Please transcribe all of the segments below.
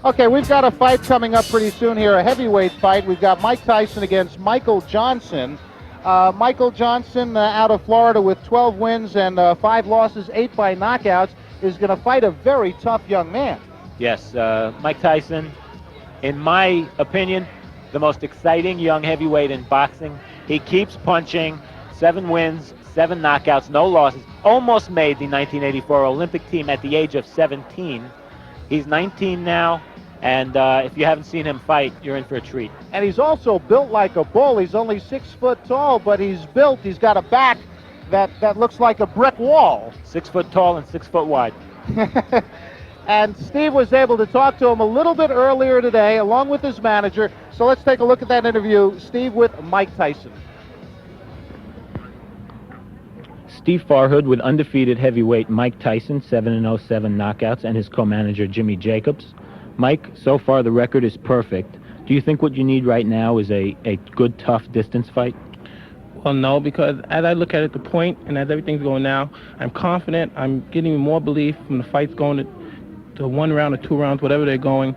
Okay, we've got a fight coming up pretty soon here, a heavyweight fight. We've got Mike Tyson against Michael Johnson. Michael Johnson out of Florida with 12 wins and 5 losses, 8 by knockouts, is going to fight a very tough young man. Yes, Mike Tyson, in my opinion, the most exciting young heavyweight in boxing. He keeps punching, 7 wins, 7 knockouts, no losses. Almost made the 1984 Olympic team at the age of 17. He's 19 now, and if you haven't seen him fight, you're in for a treat. And he's also built like a bull. He's only 6 foot tall, but he's built. He's got a back that looks like a brick wall. 6 foot tall and 6 foot wide. And Steve was able to talk to him a little bit earlier today, along with his manager. So let's take a look at that interview. Steve with Mike Tyson. Steve Farhood with undefeated heavyweight Mike Tyson, 7-0, 7 knockouts, and his co-manager Jimmy Jacobs. Mike, so far the record is perfect. Do you think what you need right now is a good, tough distance fight? Well, no, because as I look at it, the point, and as everything's going now, I'm confident. I'm getting more belief from the fights going to 1 round or 2 rounds, whatever they're going.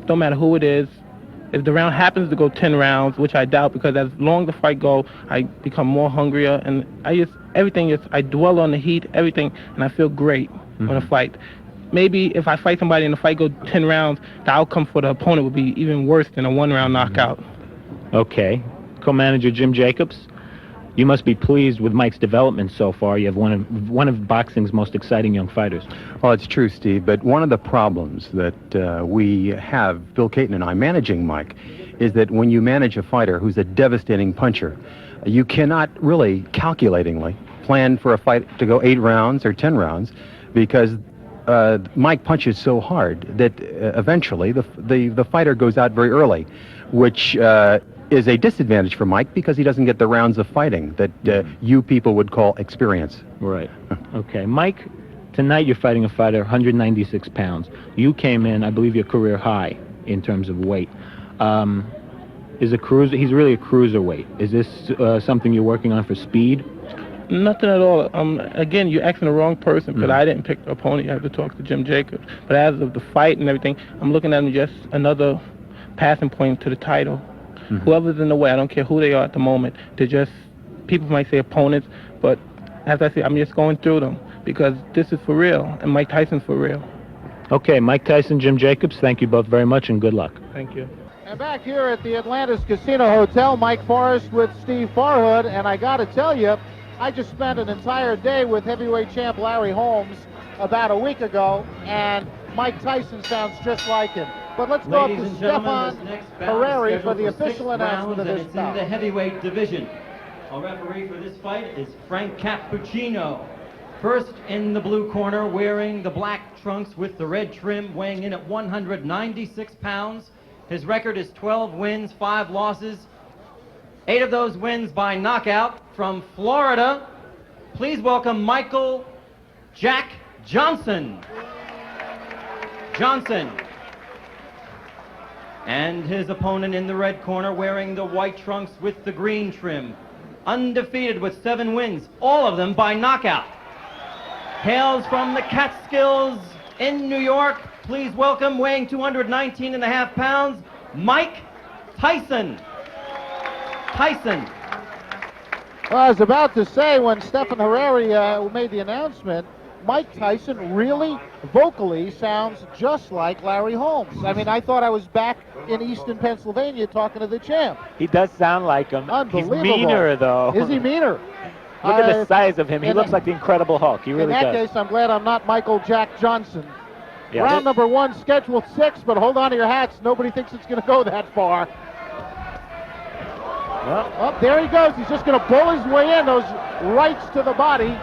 No matter who it is. If the round happens to go 10 rounds, which I doubt, because as long as the fight go, I become more hungrier, and I dwell on the heat, everything, and I feel great on a fight. Maybe if I fight somebody and the fight goes 10 rounds, the outcome for the opponent would be even worse than a 1-round knockout. Okay. Co-manager Jim Jacobs, you must be pleased with Mike's development so far. You have one of boxing's most exciting young fighters. Well, it's true, Steve, but one of the problems that we have, Bill Caton and I, managing Mike, is that when you manage a fighter who's a devastating puncher, you cannot really calculatingly plan for a fight to go 8 rounds or 10 rounds, because Mike punches so hard that eventually the fighter goes out very early, which is a disadvantage for Mike because he doesn't get the rounds of fighting that you people would call experience. Right. Okay. Mike, tonight you're fighting a fighter 196 pounds. You came in, I believe, your career high in terms of weight. He's really a cruiserweight. Is this something you're working on for speed? Nothing at all. Again, you're asking the wrong person, because I didn't pick the opponent. You have to talk to Jim Jacobs. But as of the fight and everything, I'm looking at him just another passing point to the title. Whoever's in the way, I don't care who they are at the moment. They're just, people might say opponents, but as I say, I'm just going through them because this is for real, and Mike Tyson's for real. Okay, Mike Tyson, Jim Jacobs, thank you both very much and good luck. Thank you. And back here at the Atlantis Casino Hotel, Mike Forrest with Steve Farhood, and I got to tell you, I just spent an entire day with heavyweight champ Larry Holmes about a week ago, and Mike Tyson sounds just like him. But let's go up to Stefan Herreri for the official announcement of this bout. In the heavyweight division. Our referee for this fight is Frank Cappuccino. First in the blue corner, wearing the black trunks with the red trim, weighing in at 196 pounds. His record is 12 wins, 5 losses. 8 of those wins by knockout. From Florida, please welcome Michael Jack Johnson. And his opponent in the red corner, wearing the white trunks with the green trim. Undefeated with 7 wins, all of them by knockout. Hails from the Catskills in New York. Please welcome, weighing 219.5 pounds, Mike Tyson. Well, I was about to say, when Stefan Herreri made the announcement, Mike Tyson really vocally sounds just like Larry Holmes. I mean, I thought I was back in Easton, Pennsylvania talking to the champ. He does sound like him. Unbelievable. He's meaner, though. Is he meaner? Look at the size of him. He looks like the Incredible Hulk. He really does. In that case, I'm glad I'm not Michael Jack Johnson. Yeah, Round number 1, scheduled 6, but hold on to your hats. Nobody thinks it's going to go that far. Oh, there he goes. He's just going to pull his way in. Those rights to the body.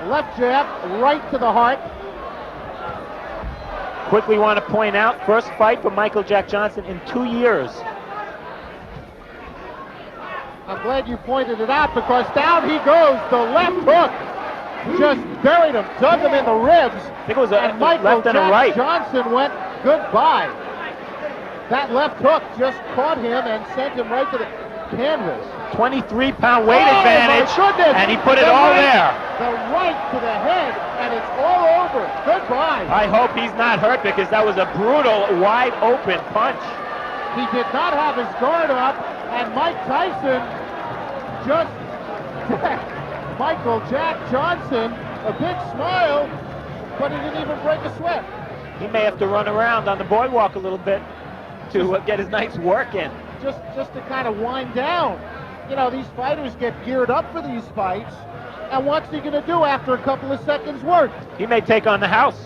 Left jab, right to the heart. Quickly want to point out, first fight for Michael Jack Johnson in 2 years. I'm glad you pointed it out, because down he goes. The left hook just buried him, dug him in the ribs. I think it was and Michael left and a Jack right. Johnson went goodbye. That left hook just caught him and sent him right to the canvas. 23-pound weight Oh, advantage, my goodness. and he put it The all right- there. The right to the head, and it's all over. Goodbye. I hope he's not hurt because that was a brutal, wide-open punch. He did not have his guard up, and Mike Tyson just Michael Jack Johnson, a big smile, but he didn't even break a sweat. He may have to run around on the boardwalk a little bit to get his night's work in. Just to kind of wind down. You know, these fighters get geared up for these fights, and what's he going to do after a couple of seconds work? He may take on the house.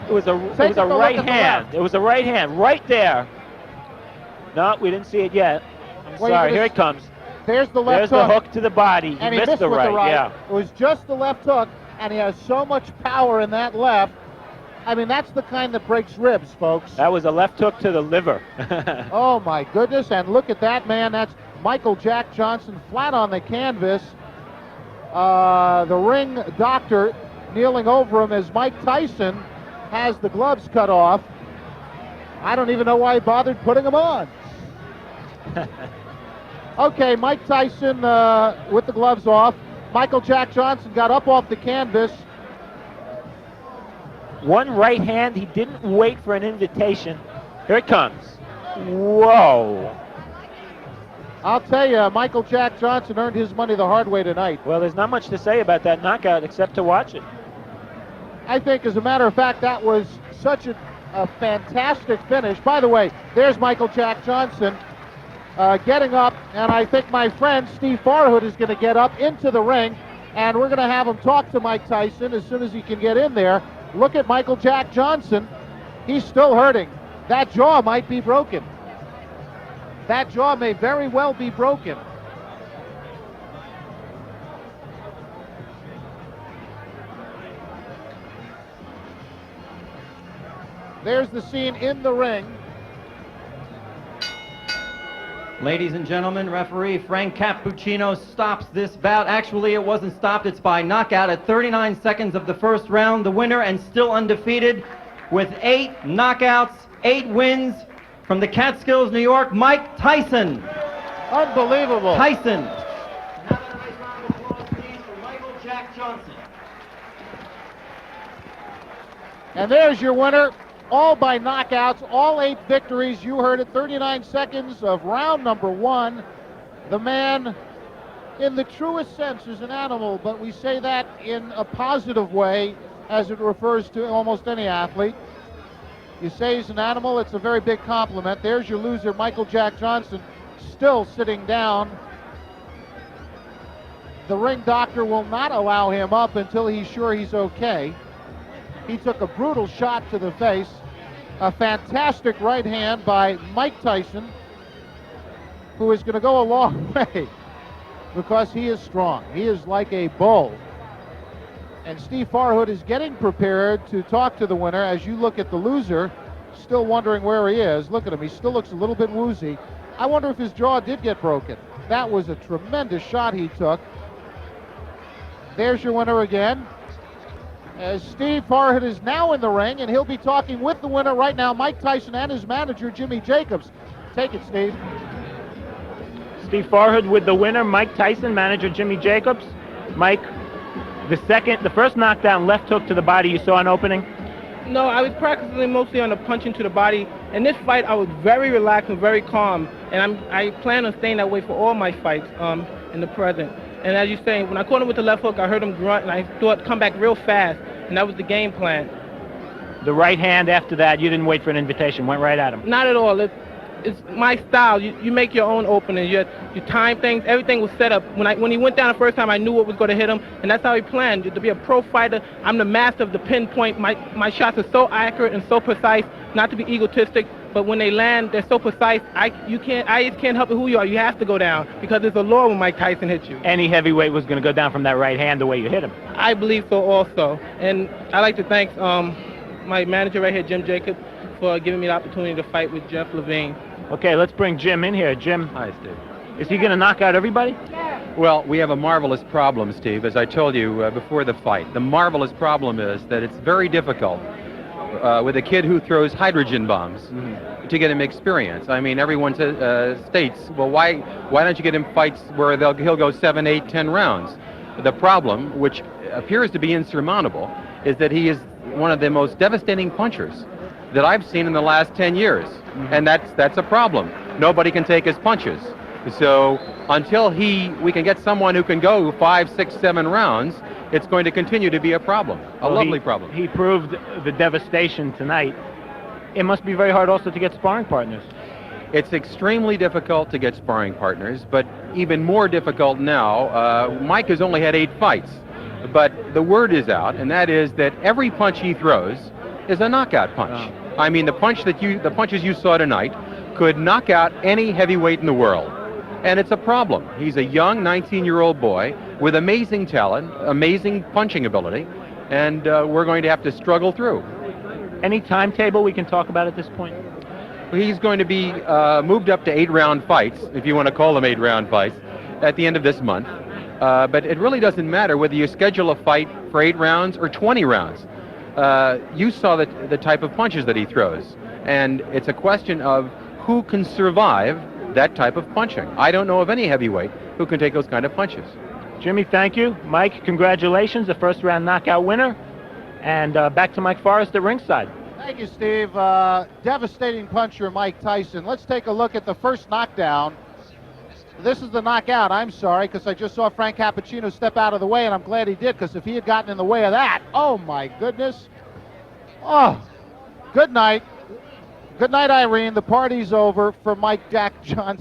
It was a right hand. It was a right hand right there. No, we didn't see it yet. I'm sorry. Here it comes. There's the left There's hook. the hook to the body. And he missed the with right. the right. Yeah. It was just the left hook, and he has so much power in that left. I mean, that's the kind that breaks ribs, folks. That was a left hook to the liver. Oh, my goodness. And look at that, man. That's Michael Jack Johnson flat on the canvas. The ring doctor kneeling over him as Mike Tyson has the gloves cut off. I don't even know why he bothered putting them on. Okay, Mike Tyson with the gloves off. Michael Jack Johnson got up off the canvas. One right hand. He didn't wait for an invitation. Here it comes. Whoa. I'll tell you, Michael Jack Johnson earned his money the hard way tonight. Well, there's not much to say about that knockout except to watch it. I think, as a matter of fact, that was such a fantastic finish. By the way, there's Michael Jack Johnson getting up, and I think my friend Steve Farhood is going to get up into the ring, and we're going to have him talk to Mike Tyson as soon as he can get in there. Look at Michael Jack Johnson. He's still hurting. That jaw might be broken. That jaw may very well be broken. There's the scene in the ring. Ladies and gentlemen, referee Frank Cappuccino stops this bout. Actually, it wasn't stopped. It's by knockout at 39 seconds of the first round. The winner, and still undefeated, with 8 knockouts, 8 wins, from the Catskills, New York, Mike Tyson. Unbelievable. Tyson. Have a nice round of applause, please, for Michael Jack Johnson. And there's your winner. All by knockouts, all 8 victories. You heard it, 39 seconds of round number 1. The man, in the truest sense, is an animal, but we say that in a positive way as it refers to almost any athlete. You say he's an animal, it's a very big compliment. There's your loser, Michael Jack Johnson, still sitting down. The ring doctor will not allow him up until he's sure he's okay. He took a brutal shot to the face. A fantastic right hand by Mike Tyson, who is going to go a long way because he is strong. He is like a bull. And Steve Farhood is getting prepared to talk to the winner. As you look at the loser, still wondering where he is. Look at him. He still looks a little bit woozy. I wonder if his jaw did get broken. That was a tremendous shot he took. There's your winner again. As Steve Farhood is now in the ring, and he'll be talking with the winner right now, Mike Tyson, and his manager, Jimmy Jacobs. Take it, Steve. Steve Farhood with the winner, Mike Tyson, manager Jimmy Jacobs. Mike, the first knockdown, left hook to the body, you saw an opening? No, I was practicing mostly on the punching to the body. In this fight, I was very relaxed and very calm, and I plan on staying that way for all my fights in the present. And as you're saying, when I caught him with the left hook, I heard him grunt, and I thought come back real fast, and that was the game plan. The right hand after that, you didn't wait for an invitation, went right at him? Not at all. It's my style. You make your own opening. You time things. Everything was set up. When he went down the first time, I knew what was going to hit him, and that's how he planned. To be a pro fighter, I'm the master of the pinpoint. My shots are so accurate and so precise, not to be egotistic, but when they land, they're so precise, I just can't help it who you are. You have to go down, because it's a law when Mike Tyson hits you. Any heavyweight was going to go down from that right hand the way you hit him. I believe so also. And I'd like to thank my manager right here, Jim Jacobs, for giving me the opportunity to fight with Jeff Levine. Okay, let's bring Jim in here. Jim. Hi, Steve. Is he going to knock out everybody? Well, we have a marvelous problem, Steve, as I told you before the fight. The marvelous problem is that it's very difficult with a kid who throws hydrogen bombs. to get him experience. I mean, everyone states, well, why don't you get him fights where he'll go 7, 8, 10 rounds? The problem, which appears to be insurmountable, is that he is one of the most devastating punchers that I've seen in the last 10 years. And that's a problem. Nobody can take his punches. So until we can get someone who can go 5, 6, 7 rounds, it's going to continue to be a problem, lovely problem. He proved the devastation tonight. It must be very hard also to get sparring partners. It's extremely difficult to get sparring partners, but even more difficult now. Mike has only had 8 fights, but the word is out, and that is that every punch he throws is a knockout punch. I mean, the punches you saw tonight could knock out any heavyweight in the world. And it's a problem. He's a young 19-year-old boy with amazing talent, amazing punching ability, and we're going to have to struggle through. Any timetable we can talk about at this point? He's going to be moved up to 8-round fights, if you want to call them 8-round fights, at the end of this month. But it really doesn't matter whether you schedule a fight for 8 rounds or 20 rounds. You saw the type of punches that he throws, and it's a question of who can survive that type of punching. I don't know of any heavyweight who can take those kind of punches. Jimmy, thank you. Mike, congratulations, the first-round knockout winner. And back to Mike Forrest at ringside. Thank you, Steve. Devastating puncher, Mike Tyson. Let's take a look at the first knockdown. This is the knockout. I'm sorry, because I just saw Frank Cappuccino step out of the way, and I'm glad he did, because if he had gotten in the way of that, oh, my goodness. Oh, good night. Good night, Irene. The party's over for Mike Jack Johnson.